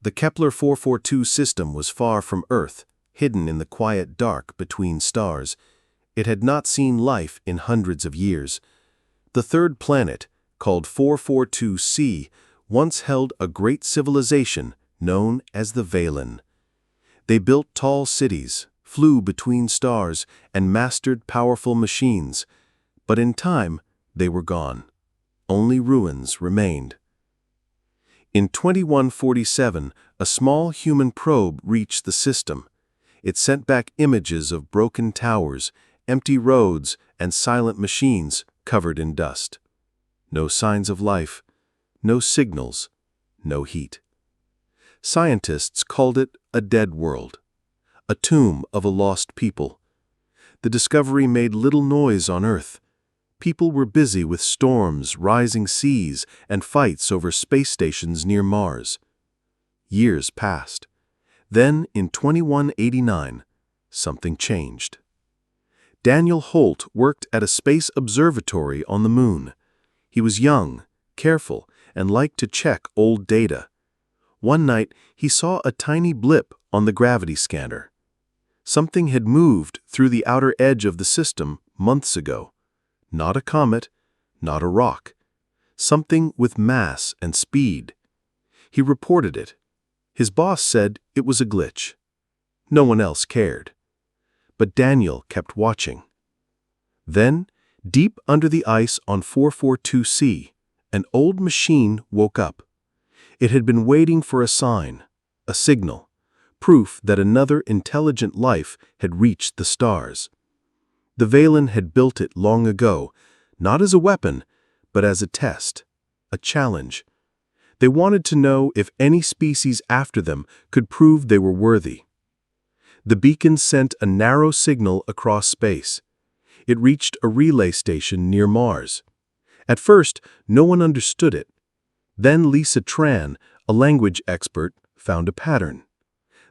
The Kepler 442 system was far from Earth, hidden in the quiet dark between stars. It had not seen life in hundreds of years. The third planet, called 442c, once held a great civilization known as the Valen. They built tall cities, flew between stars, and mastered powerful machines. But in time, they were gone. Only ruins remained. In 2147, a small human probe reached the system. It sent back images of broken towers, empty roads, and silent machines covered in dust. No signs of life, no signals, no heat. Scientists called it a dead world, a tomb of a lost people. The discovery made little noise on Earth. People were busy with storms, rising seas, and fights over space stations near Mars. Years passed. Then, in 2189, something changed. Daniel Holt worked at a space observatory on the Moon. He was young, careful, and liked to check old data. One night, he saw a tiny blip on the gravity scanner. Something had moved through the outer edge of the system months ago. Not a comet, not a rock. Something with mass and speed. He reported it. His boss said it was a glitch. No one else cared. But Daniel kept watching. Then, deep under the ice on 442c, an old machine woke up. It had been waiting for a sign, a signal, proof that another intelligent life had reached the stars. The Valen had built it long ago, not as a weapon, but as a test, a challenge. They wanted to know if any species after them could prove they were worthy. The beacon sent a narrow signal across space. It reached a relay station near Mars. At first, no one understood it. Then Lisa Tran, a language expert, found a pattern.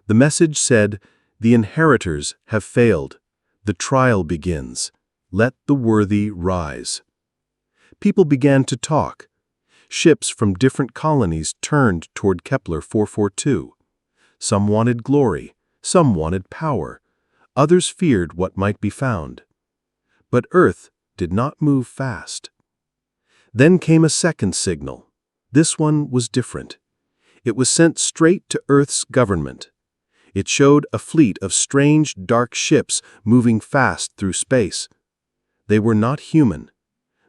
The message said, "The inheritors have failed. The trial begins. Let the worthy rise." People began to talk. Ships from different colonies turned toward Kepler 442. Some wanted glory, some wanted power. Others feared what might be found. But Earth did not move fast. Then came a second signal. This one was different. It was sent straight to Earth's government. It showed a fleet of strange, dark ships moving fast through space. They were not human.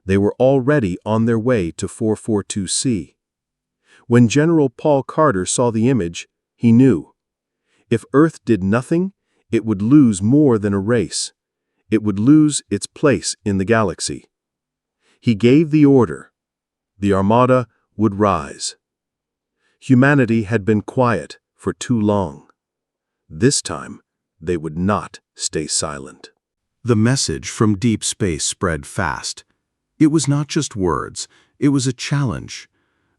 They were already on their way to 442c. When General Paul Carter saw the image, he knew. If Earth did nothing, it would lose more than a race. It would lose its place in the galaxy. He gave the order. The Armada would rise. Humanity had been quiet for too long. This time, they would not stay silent. The message from deep space spread fast. It was not just words, it was a challenge.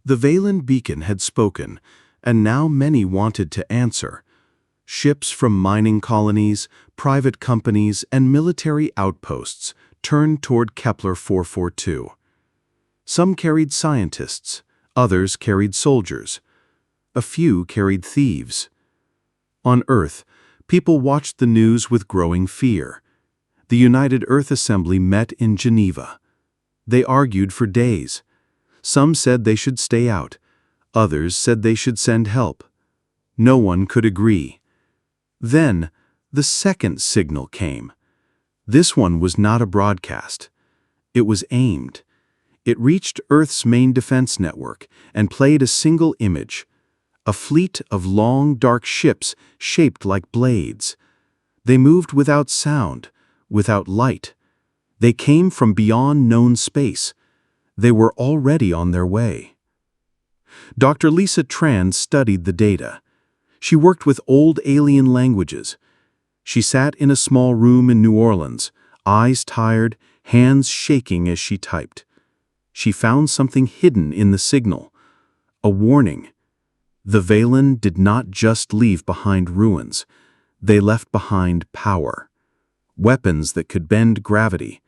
The Valen beacon had spoken, and now many wanted to answer. Ships from mining colonies, private companies, and military outposts turned toward Kepler 442. Some carried scientists, others carried soldiers. A few carried thieves. On Earth, people watched the news with growing fear. The United Earth Assembly met in Geneva. They argued for days. Some said they should stay out. Others said they should send help. No one could agree. Then, the second signal came. This one was not a broadcast. It was aimed. It reached Earth's main defense network and played a single image. A fleet of long, dark ships shaped like blades. They moved without sound, without light. They came from beyond known space. They were already on their way. Dr. Lisa Tran studied the data. She worked with old alien languages. She sat in a small room in New Orleans, eyes tired, hands shaking as she typed. She found something hidden in the signal, a warning. The Valen did not just leave behind ruins. They left behind power. Weapons that could bend gravity.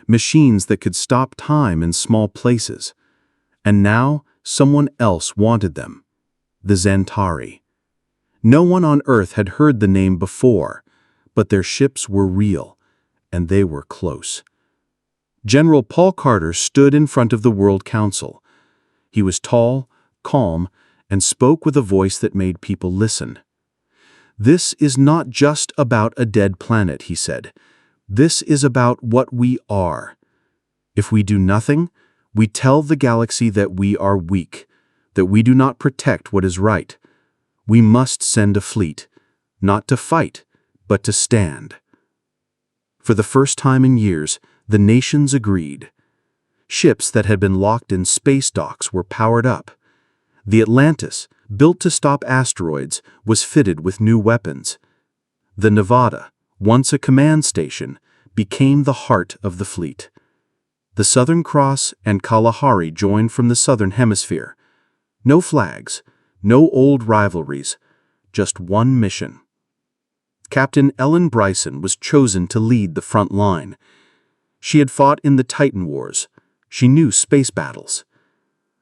Machines that could stop time in small places. And now, someone else wanted them. The Zantari. No one on Earth had heard the name before, but their ships were real, and they were close. General Paul Carter stood in front of the World Council. He was tall, calm, and spoke with a voice that made people listen. "This is not just about a dead planet," he said. "This is about what we are. If we do nothing, we tell the galaxy that we are weak, that we do not protect what is right. We must send a fleet, not to fight, but to stand." For the first time in years, the nations agreed. Ships that had been locked in space docks were powered up. The Atlantis, built to stop asteroids, was fitted with new weapons. The Nevada, once a command station, became the heart of the fleet. The Southern Cross and Kalahari joined from the Southern Hemisphere. No flags, no old rivalries, just one mission. Captain Ellen Bryson was chosen to lead the front line. She had fought in the Titan Wars. She knew space battles.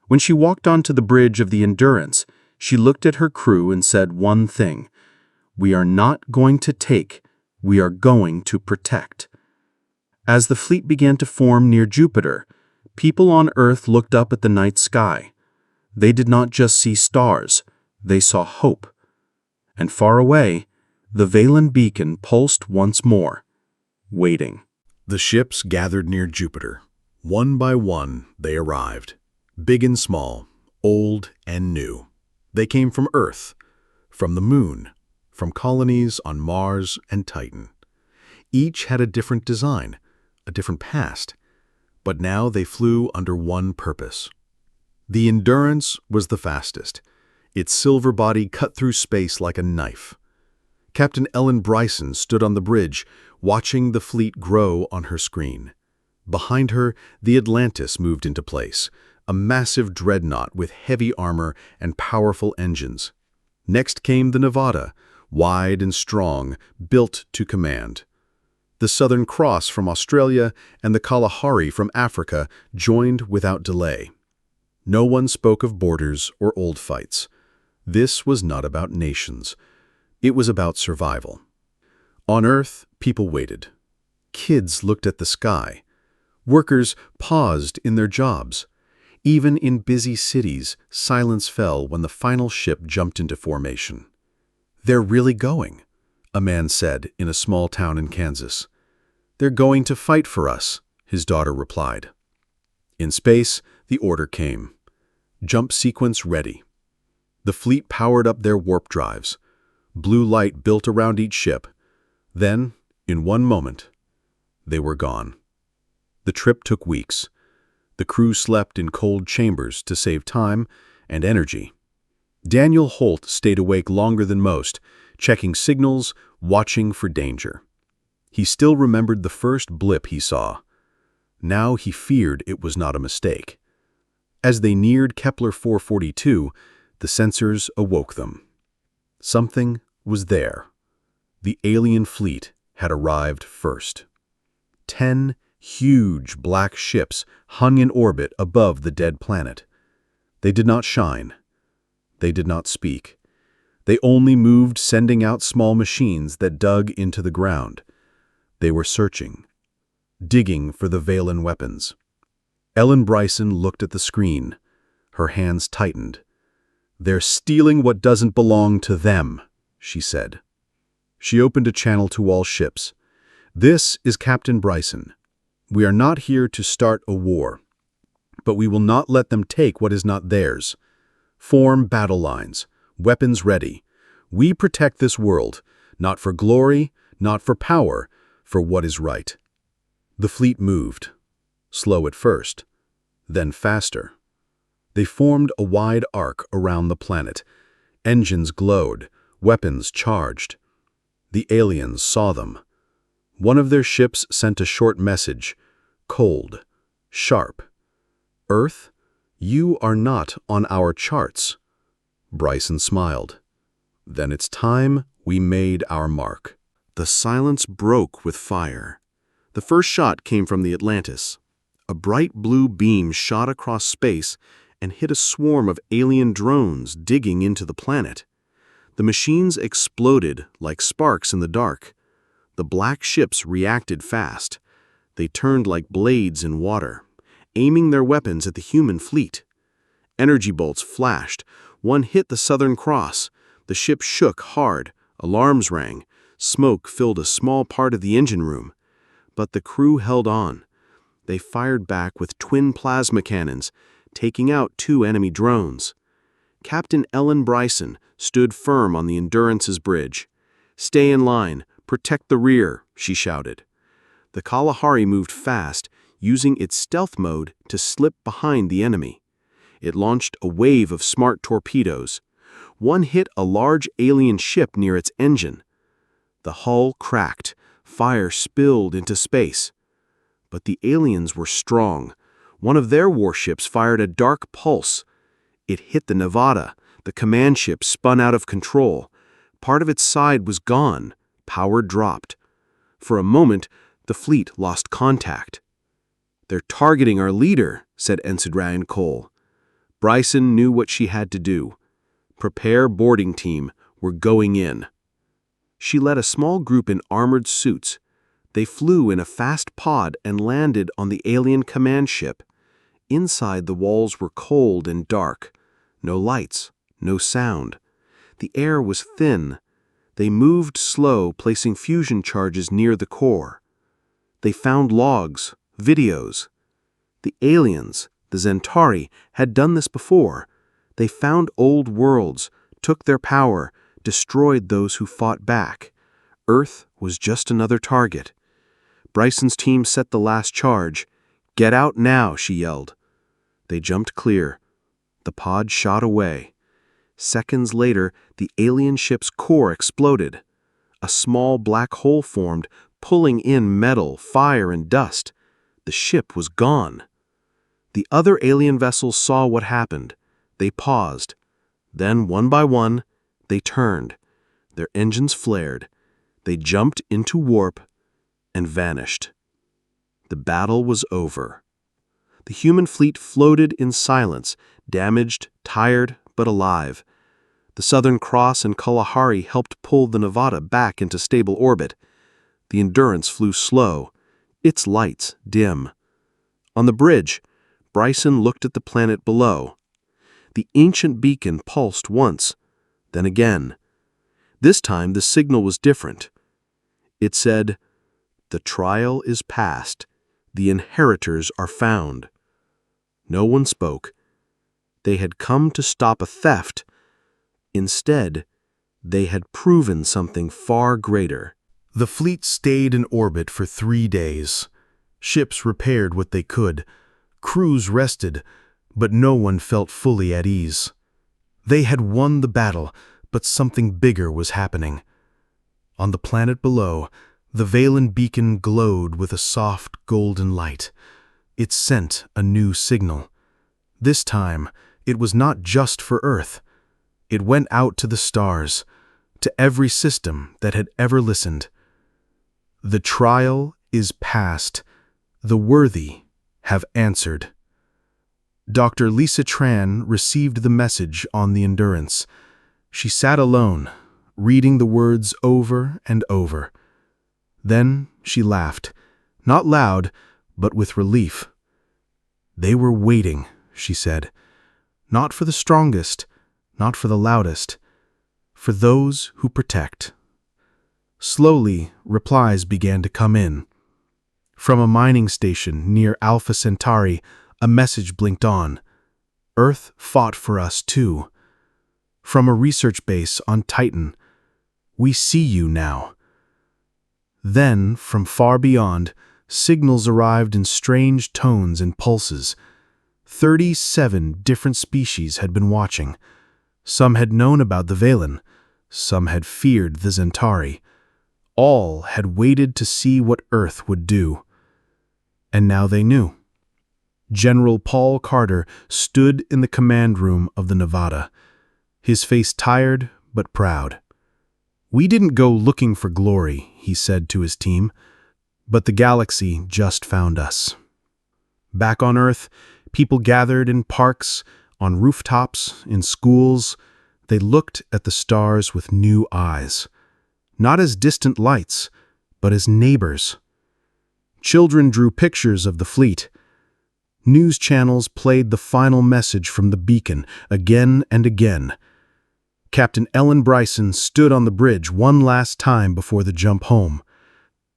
When she walked onto the bridge of the Endurance, she looked at her crew and said one thing: "We are not going to take, we are going to protect." As the fleet began to form near Jupiter, people on Earth looked up at the night sky. They did not just see stars, they saw hope. And far away, the Valen beacon pulsed once more, waiting. The ships gathered near Jupiter. One by one, they arrived. Big and small, old and new. They came from Earth, from the Moon, from colonies on Mars and Titan. Each had a different design, a different past, but now they flew under one purpose. The Endurance was the fastest. Its silver body cut through space like a knife. Captain Ellen Bryson stood on the bridge, watching the fleet grow on her screen. Behind her, the Atlantis moved into place, a massive dreadnought with heavy armor and powerful engines. Next came the Nevada, wide and strong, built to command. The Southern Cross from Australia and the Kalahari from Africa joined without delay. No one spoke of borders or old fights. This was not about nations. It was about survival. On Earth, people waited. Kids looked at the sky. Workers paused in their jobs. Even in busy cities, silence fell when the final ship jumped into formation. "They're really going," a man said in a small town in Kansas. "They're going to fight for us," his daughter replied. In space, the order came. Jump sequence ready. The fleet powered up their warp drives. Blue light built around each ship. Then, in one moment, they were gone. The trip took weeks. The crew slept in cold chambers to save time and energy. Daniel Holt stayed awake longer than most, checking signals, watching for danger. He still remembered the first blip he saw. Now he feared it was not a mistake. As they neared Kepler 442, the sensors awoke them. Something was there. The alien fleet had arrived first. 10 huge black ships hung in orbit above the dead planet. They did not shine. They did not speak. They only moved, sending out small machines that dug into the ground. They were searching, digging for the Valen weapons. Ellen Bryson looked at the screen. Her hands tightened. "They're stealing what doesn't belong to them," she said. She opened a channel to all ships. "This is Captain Bryson. We are not here to start a war, but we will not let them take what is not theirs. Form battle lines, weapons ready. We protect this world, not for glory, not for power, for what is right." The fleet moved, slow at first, then faster. They formed a wide arc around the planet. Engines glowed, weapons charged. The aliens saw them. One of their ships sent a short message, cold, sharp. "Earth, you are not on our charts." Bryson smiled. "Then it's time we made our mark." The silence broke with fire. The first shot came from the Atlantis. A bright blue beam shot across space and hit a swarm of alien drones digging into the planet. The machines exploded like sparks in the dark. The black ships reacted fast. They turned like blades in water, aiming their weapons at the human fleet. Energy bolts flashed. One hit the Southern Cross. The ship shook hard. Alarms rang. Smoke filled a small part of the engine room. But the crew held on. They fired back with twin plasma cannons, taking out 2 enemy drones. Captain Ellen Bryson stood firm on the Endurance's bridge. "Stay in line. Protect the rear," she shouted. The Kalahari moved fast, using its stealth mode to slip behind the enemy. It launched a wave of smart torpedoes. One hit a large alien ship near its engine. The hull cracked. Fire spilled into space. But the aliens were strong. One of their warships fired a dark pulse. It hit the Nevada. The command ship spun out of control. Part of its side was gone. Power dropped. For a moment, the fleet lost contact. "They're targeting our leader," said Ensign Ryan Cole. Bryson knew what she had to do. "Prepare boarding team. We're going in." She led a small group in armored suits. They flew in a fast pod and landed on the alien command ship. Inside, the walls were cold and dark. No lights, no sound. The air was thin. They moved slow, placing fusion charges near the core. They found logs, videos. The aliens, the Zentari, had done this before. They found old worlds, took their power, destroyed those who fought back. Earth was just another target. Bryson's team set the last charge. "Get out now," she yelled. They jumped clear. The pod shot away. Seconds later, the alien ship's core exploded. A small black hole formed, pulling in metal, fire, and dust. The ship was gone. The other alien vessels saw what happened. They paused. Then, one by one, they turned. Their engines flared. They jumped into warp and vanished. The battle was over. The human fleet floated in silence, damaged, tired, but alive. The Southern Cross and Kalahari helped pull the Nevada back into stable orbit. The Endurance flew slow, its lights dim. On the bridge, Bryson looked at the planet below. The ancient beacon pulsed once, then again. This time the signal was different. It said, "The trial is past. The inheritors are found." No one spoke. They had come to stop a theft. Instead, they had proven something far greater. The fleet stayed in orbit for 3 days. Ships repaired what they could. Crews rested, but no one felt fully at ease. They had won the battle, but something bigger was happening. On the planet below, the Valen beacon glowed with a soft golden light. It sent a new signal. This time, it was not just for Earth. It went out to the stars, to every system that had ever listened. The trial is past. The worthy have answered. Dr. Lisa Tran received the message on the Endurance. She sat alone, reading the words over and over. Then she laughed, not loud, but with relief. "They were waiting," she said. "Not for the strongest, not for the loudest, for those who protect." Slowly, replies began to come in. From a mining station near Alpha Centauri, a message blinked on. "Earth fought for us too." From a research base on Titan, "We see you now." Then, from far beyond, signals arrived in strange tones and pulses. 37 different species had been watching. Some had known about the Valen. Some had feared the Zentari. All had waited to see what Earth would do. And now they knew. General Paul Carter stood in the command room of the Nevada, his face tired but proud. "We didn't go looking for glory," he said to his team, "but the galaxy just found us." Back on Earth, people gathered in parks, on rooftops, in schools. They looked at the stars with new eyes, not as distant lights, but as neighbors. Children drew pictures of the fleet. News channels played the final message from the beacon again and again. Captain Ellen Bryson stood on the bridge one last time before the jump home.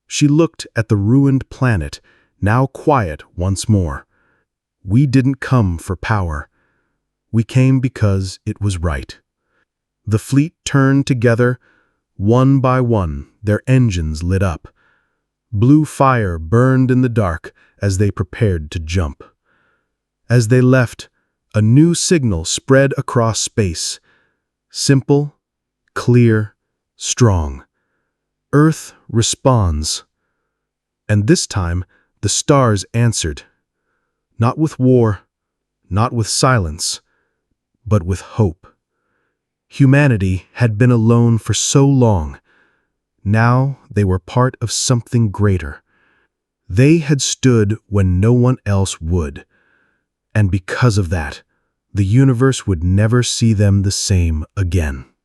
She looked at the ruined planet, now quiet once more. We didn't come for power. We came because it was right. The fleet turned together. One by one, their engines lit up. Blue fire burned in the dark as they prepared to jump. As they left, a new signal spread across space. Simple, clear, strong. Earth responds. And this time, the stars answered. Not with war, not with silence, but with hope. Humanity had been alone for so long. Now they were part of something greater. They had stood when no one else would. And because of that, the universe would never see them the same again.